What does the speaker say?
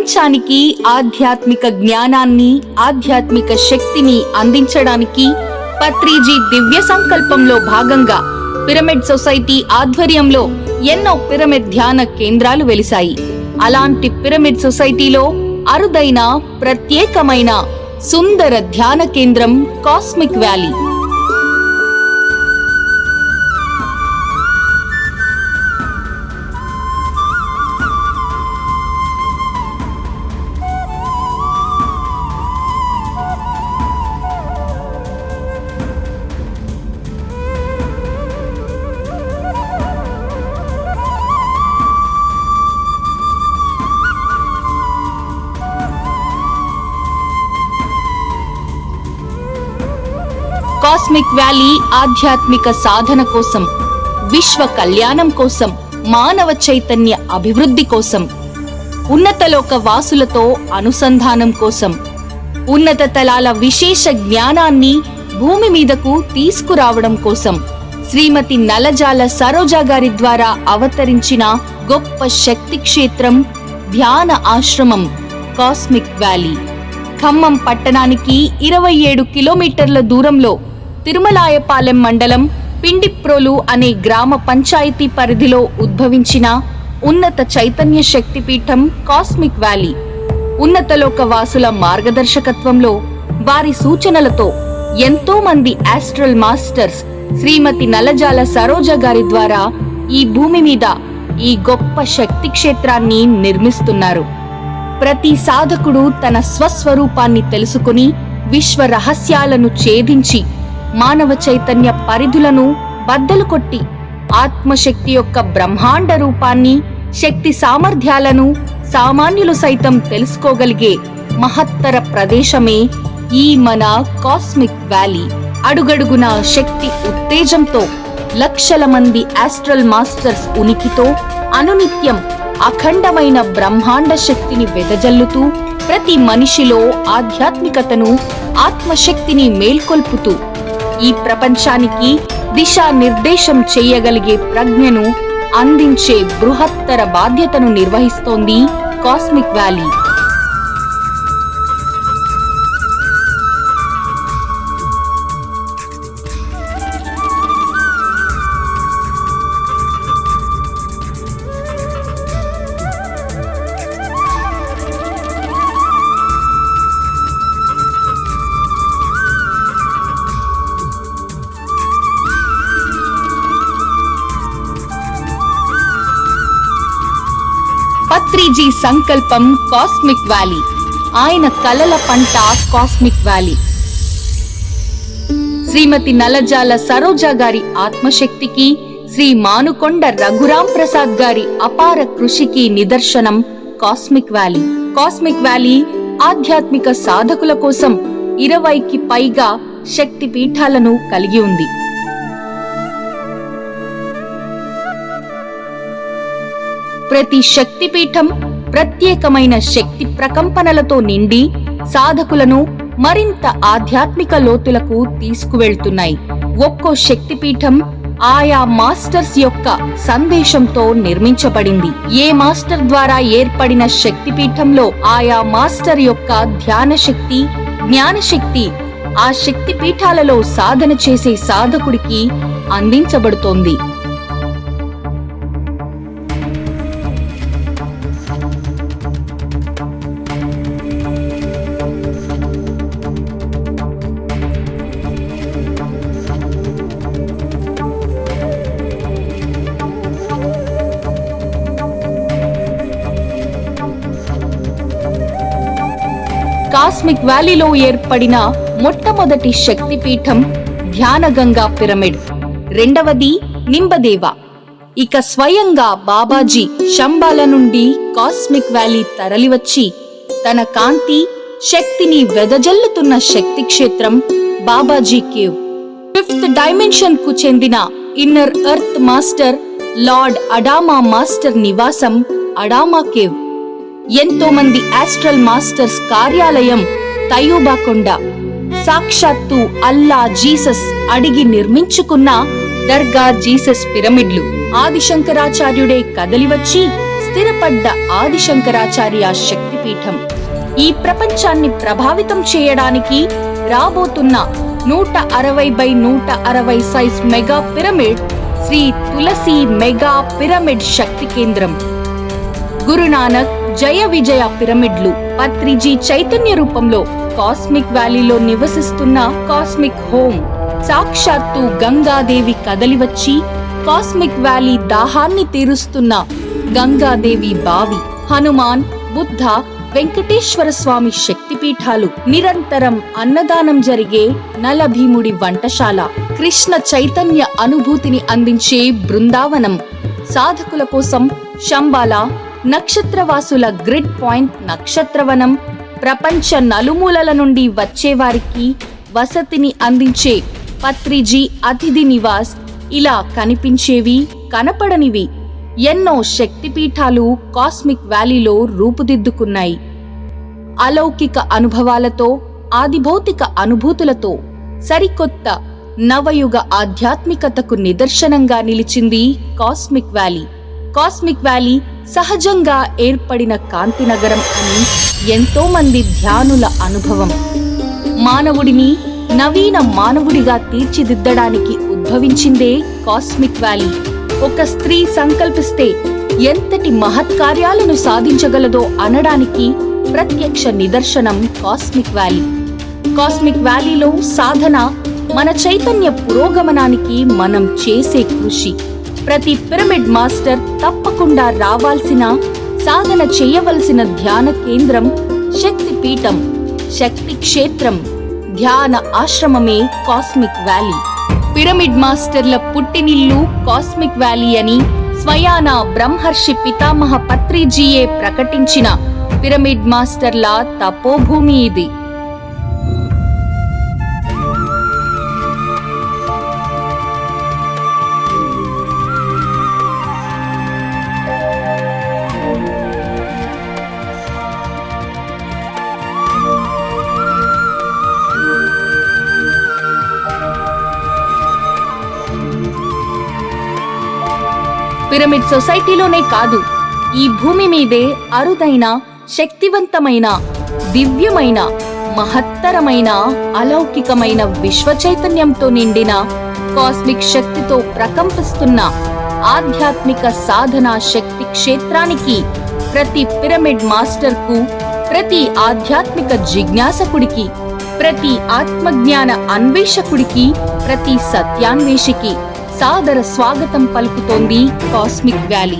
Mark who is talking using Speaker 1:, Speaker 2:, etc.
Speaker 1: ప్రపంచానికి ఆధ్యాత్మిక జ్ఞానాన్ని, ఆధ్యాత్మిక శక్తిని అందించడానికి పత్రిజీ దివ్య సంకల్పంలో భాగంగా పిరమిడ్ సొసైటీ ఆధ్వర్యంలో ఎన్నో పిరమిడ్ ధ్యాన కేంద్రాలు వెలిశాయి. అలాంటి పిరమిడ్ సొసైటీలో అరుదైన, ప్రత్యేకమైన, సుందర ధ్యాన కేంద్రం కాస్మిక్ వ్యాలీ. కాస్మిక్ వ్యాలీ ఆధ్యాత్మిక సాధన కోసం, విశ్వ కళ్యాణం కోసం, మానవ చైతన్య అభివృద్ధి కోసం, ఉన్నతలోక వాసులతో అనుసంధానం కోసం, ఉన్నత తలాల విశేష జ్ఞానాన్ని భూమి మీదకు తీసుకురావడం కోసం శ్రీమతి నల్లజాల సరోజా గారి ద్వారా అవతరించిన గొప్ప శక్తి క్షేత్రం, ధ్యాన ఆశ్రమం కాస్మిక్ వ్యాలీ. ఖమ్మం పట్టణానికి 27 కిలోమీటర్ల దూరంలో తిరుమలాయపాలెం మండలం పిండిప్రోలు అనే గ్రామ పంచాయతీ పరిధిలో ఉద్భవించిన ఉన్నత చైతన్య శక్తిపీఠం కాస్మిక్ వ్యాలీ. ఉన్నతలోక వాసుల మార్గదర్శకత్వంలో, వారి సూచనలతో ఎంతో మంది ఆస్ట్రల్ మాస్టర్స్ శ్రీమతి నల్లజాల సరోజా గారి ద్వారా ఈ భూమి మీద ఈ గొప్ప శక్తి క్షేత్రాన్ని నిర్మిస్తున్నారు. ప్రతి సాధకుడు తన స్వస్వరూపాన్ని తెలుసుకుని విశ్వ రహస్యాలను ఛేదించి మానవ చైతన్య పరిధులను బద్దలు కొట్టి ఆత్మశక్తి యొక్క బ్రహ్మాండ రూపాన్ని, శక్తి సామర్థ్యాలను సామాన్యులు సైతం తెలుసుకోగలిగే మహత్తర ప్రదేశమే ఈ మన కాస్మిక్ వ్యాలీ. అడుగడుగున శక్తి ఉత్తేజంతో లక్షల మంది ఆస్ట్రల్ మాస్టర్స్ ఉనికితో అనునిత్యం అఖండమైన బ్రహ్మాండ శక్తిని వెదజల్లుతూ ప్రతి మనిషిలో ఆధ్యాత్మికతను, ఆత్మశక్తిని మేల్కొల్పుతూ ఈ ప్రపంచానికి దిశా నిర్దేశం చేయగలిగే ప్రజ్ఞను అందించే బృహత్తర బాధ్యతను నిర్వహిస్తోంది కాస్మిక్ వ్యాలీ. పత్రిజీ సంకల్పం కాస్మిక్ వ్యాలీ, ఆయన కలల పంట కాస్మిక్ వ్యాలీ. శ్రీమతి నల్లజాల సరోజా గారి ఆత్మశక్తికి, శ్రీ మానుకొండ రఘురాం ప్రసాద్ గారి అపార కృషికి నిదర్శనం కాస్మిక్ వ్యాలీ. కాస్మిక్ వ్యాలీ ఆధ్యాత్మిక సాధకుల కోసం 20కి పైగా శక్తి పీఠాలను కలిగి ఉంది. ప్రతి శక్తిపీఠం ప్రత్యేకమైన శక్తి ప్రకంపనలతో నిండి సాధకులను మరింత ఆధ్యాత్మిక లోతులకు తీసుకువెళ్తున్నాయి. ఒక్కో శక్తిపీఠం ఆయా మాస్టర్స్ యొక్క సందేశంతో నిర్మించబడింది. ఏ మాస్టర్ ద్వారా ఏర్పడిన శక్తిపీఠంలో ఆయా మాస్టర్ యొక్క ధ్యాన శక్తి, జ్ఞానశక్తి ఆ శక్తిపీఠాలలో సాధన చేసే సాధకుడికి అందించబడుతోంది. కాస్మిక్ వ్యాలీలో ఏర్పడిన మొట్టమొదటి శక్తిపీఠం ధ్యానగంగా పిరమిడ్, రెండవది నింబదేవ. ఇక స్వయంగా బాబాజీ శంబాల నుండి కాస్మిక్ వ్యాలీ తరలివచ్చి తన కాంతి, శక్తిని వెదజల్లుతున్న శక్తి క్షేత్రం బాబాజీ కేవ్. 5th డైమెన్షన్ కు చెందిన inner earth master lord Adama master నివాసం అడామా కేవ్. ఎంతో మంది ఆస్ట్రల్ మాస్టర్స్ కార్యాలయం తయూబా కొండ. సాక్షాత్తు అల్లా, జీసస్ అడిగి నిర్మించుకున్న దర్గా జీసస్ పిరమిడ్లు. ఆదిశంకరాచార్యుడే కదలివచ్చి స్థిరపడ్డ ఆదిశంకరాచార్య శక్తి శక్తిపీఠం. ఈ ప్రపంచాన్ని ప్రభావితం చేయడానికి రాబోతున్న 160x160 size mega pyramid Shri Tulasi mega pyramid శక్తి కేంద్రం. గురునానక్ జయ విజయ పిరమిడ్లు పత్రిజీ చైతన్య రూపంలో కాస్మిక్ వ్యాలీలో నివసిస్తున్న కాస్మిక్ హోమ్. సాక్షాత్తు గంగాదేవి కదలివచ్చి కాస్మిక్ వ్యాలీ దాహాన్ని తీరుస్తున్న గంగాదేవి బావి. హనుమాన్, బుద్ధ, వెంకటేశ్వర స్వామి శక్తిపీఠాలు. నిరంతరం అన్నదానం జరిగే నలభీముడి వంటశాల. కృష్ణ చైతన్య అనుభూతిని అందించే బృందావనం. సాధకుల కోసం శంబాల, నక్షత్రవాసుల గ్రిడ్ పాయింట్ నక్షత్రవనం. ప్రపంచ నలుమూలల నుండి వచ్చేవారికి వసతిని అందించే పత్రిజీ అతిథి నివాస్. ఇలా కనిపించేవి, కనపడనివి ఎన్నో శక్తిపీఠాలు కాస్మిక్ వ్యాలీలో రూపుదిద్దుకున్నాయి. అలౌకిక అనుభవాలతో, ఆదిభౌతిక అనుభూతులతో సరికొత్త నవయుగ ఆధ్యాత్మికతకు నిదర్శనంగా నిలిచింది కాస్మిక్ వ్యాలీ. కాస్మిక్ వ్యాలీ సహజంగా ఏర్పడిన కాంతి నగరం అని ఎంతో మంది ధ్యానుల అనుభవం. మానవుడిని నవీన మానవుడిగా తీర్చిదిద్దడానికి ఉద్భవించిందే కాస్మిక్ వ్యాలీ. ఒక స్త్రీ సంకల్పిస్తే ఎంతటి మహత్కార్యాలను సాధించగలదో అనడానికి ప్రత్యక్ష నిదర్శనం కాస్మిక్ వ్యాలీ. కాస్మిక్ వ్యాలీలో సాధన మన చైతన్య పురోగమనానికి మనం చేసే కృషి. ప్రతి పిరమిడ్ మాస్టర్ తప్పకుండా రావాల్సిన, సాధన చేయవలసిన ధ్యాన కేంద్రం, శక్తి పీఠం, శక్తి క్షేత్రం, ధ్యాన ఆశ్రమమే కాస్మిక్ వ్యాలీ. పిరమిడ్ మాస్టర్ల పుట్టినిల్లు కాస్మిక్ వ్యాలీ అని స్వయాన బ్రహ్మర్షి పితామహ పత్రిజీయే ప్రకటించిన పిరమిడ్ మాస్టర్ల తపోభూమి ఇది. పిరమిడ్ సొసైటీలోనే కాదు, ఈ భూమి మీదే అరుదైన, శక్తివంతమైన, దివ్యమైన, మహత్తరమైన, అలౌకికమైన విశ్వ చైతన్యంతో నిండిన, కాస్మిక్ శక్తితో ప్రకంపిస్తున్న ఆధ్యాత్మిక సాధనా శక్తి క్షేత్రానికి ప్రతి పిరమిడ్ మాస్టర్కు, ప్రతి ఆధ్యాత్మిక జిజ్ఞాసకుడికి, ప్రతి ఆత్మజ్ఞాన అన్వేషకుడికి, ప్రతి సత్యాన్వేషికి సాదర స్వాగతం పలుకుతోంది కాస్మిక్ వ్యాలీ.